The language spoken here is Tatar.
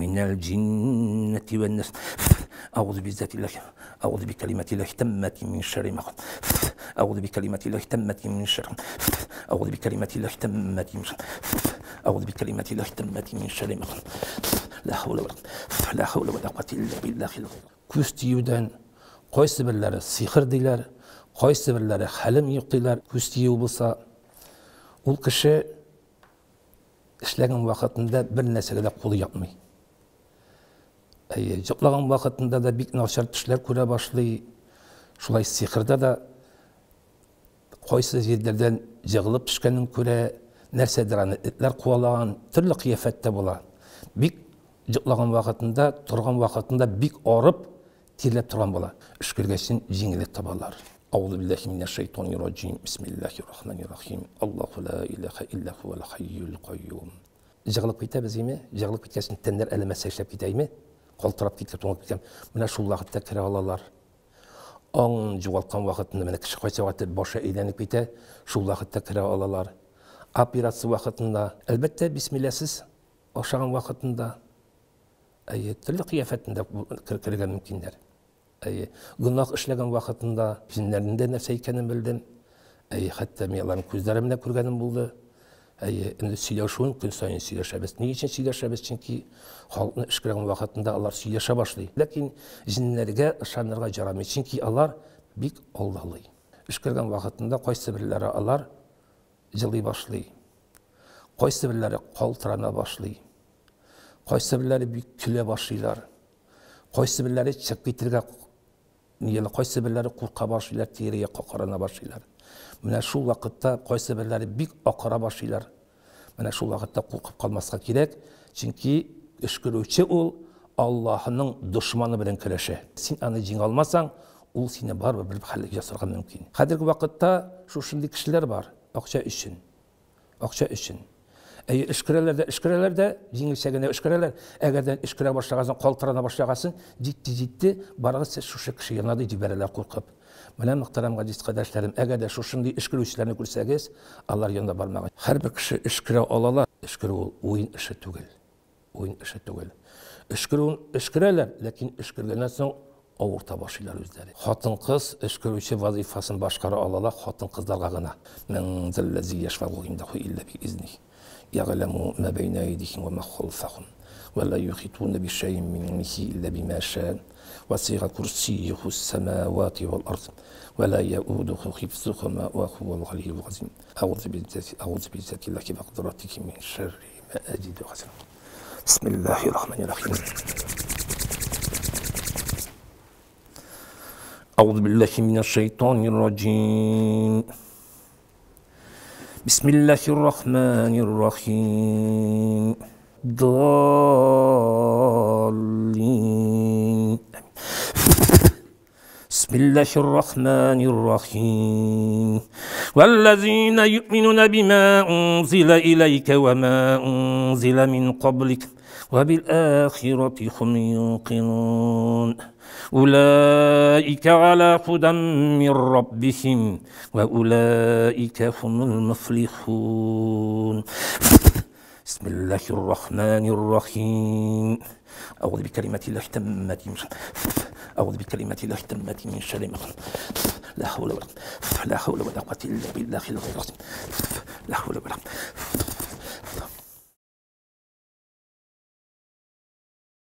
من الجنة والناس. أعوذ بعزة الله، أعوذ بكلمات الله التامة من شر ما خلق. أعوذ بكلمات الله التامة من شر. أعوذ بكلمات الله التامة من شر. أعوذ بكلمات الله التامة من شر ما خلق. لا حول ولا قوة إلا بالله. Көз тиюден қайсы бірлері сиқыр дейлер, қайсы бірлері хәлім yok дейлер. Көз тию болса, ол кіші ішлеген вақытында бір нәрсеге де қолы yapмай. Жоқлаған вақытында да бик нашар түшлер көре башлый. Шулай сиқырда да қайсы жерлерден жығылып түшкенін көре, нәрседер аны итлер қуалаған, түрлі қияфетте бола. Бик жоқлаған вақытында, тұрған вақытында бик арып, терлеп тұрған бола. Үшкіргесін жеңілік табалар. أعوذ بالله من الشيطان الرجيم بسم الله الرحمن الرحيم الله لا إله إلا هو الحي القيوم. Жығылып кете біземе, жығылып кеткесін тәндер әлі мәсәйшілеп кетейме, қолтырап кетіп тоңып кетем. Мына шул вақытта кіре алалар. Аң жоғалтқан вақытында, міне кіші қойса вақытта башы әйленіп кете, шул вақытта кіре алалар. Операция вақытында, әлбәттә бисмилласыз ашаған вақытында, түрлі қияфетінде кірген мүмкіндер. Гүнах эшләгән вакытында җиннәрдә нәрсә икәнен белдем. Хәтта мен аларның күзләремне күргәнем булды. Инде сөйләшүен көн сайын сөйләшәбез. Ни өчен сөйләшәбез? Чөнки халыкны эшкәргән вакытында алар сөйләшә башлый. Ләкин җиннәргә ышанырга ярамый. Чөнки алар бик алдалый. Эшкәргән вакытында кайсы бирләре алар җылый башлый. Кайсы бирләре калтырана башлый. Кайсы бирләре бик көлә башлыйлар. Кайсы бирләре чыгып китәргә Кайсы бірлері қурқа башылар, терeye қақарана башылар. Менә шул вақытта кайсы бірлері бик ақыра башылар. Менә шул вақытта қурқып қалмасқа керек, чөнки өшкөрүче ул Аллаһның душманы белән көрәшә. Син аны җиңә алмасаң, ул сине барыбер бер хәлгә ясарга мөмкин. Хәзерге вакытта шушындый кешеләр бар, акча өчен. Акча өчен. Эшкәрәләр дә җиңелчә генә эшкәрәләр. Әгәрдән эшкәрә башлагасын, калтырана башлагасын, җитте, барыгыз сез шушы кеше янына җибәрәләр куркып. Менә мөхтәрәм гадис кадәшләрем, әгәрдә шушындый эшкәрүчеләрне күрсәгез, алар янында бармагыз. Һәрбер кеше эшкәрә алалар. Эшкәрү ул уен эше түгел. Уен эше түгел. Эшкәрәләр, ләкин эшкәргәннән соң авырта башлыйлар үзләре. Хатын-кыз эшкәрүче вазифасын башкара алалар хатын-кызларга гына. Мен зәлләзи яшфагу индәху илля би изни. يعلم ما بين أيديهم وما خلفهم ولا يحيطون بشيء من علمه إلا بما شاء وسع كرسيه السماوات والأرض ولا يؤوده حفظهما وهو العلي العظيم. أعوذ بعزة الله وقدرته من شر ما أجد وأحذر. بسم الله الرحمن الرحيم. أعوذ بالله من الشيطان الرجيم. بسم الله الرحمن الرحيم. ضالين. بسم الله الرحمن الرحيم. والذين يؤمنون بما أنزل إليك وما أنزل من قبلك وبالآخرة هم يوقنون أولئك على هدى من ربهم وأولئك هم المفلحون. بسم الله الرحمن الرحيم. أعوذ بكلمات الله التامة أعوذ بكلمات الله التامة من شر ما خلق. لا حول ولا قوة إلا بالله. لا حول ولا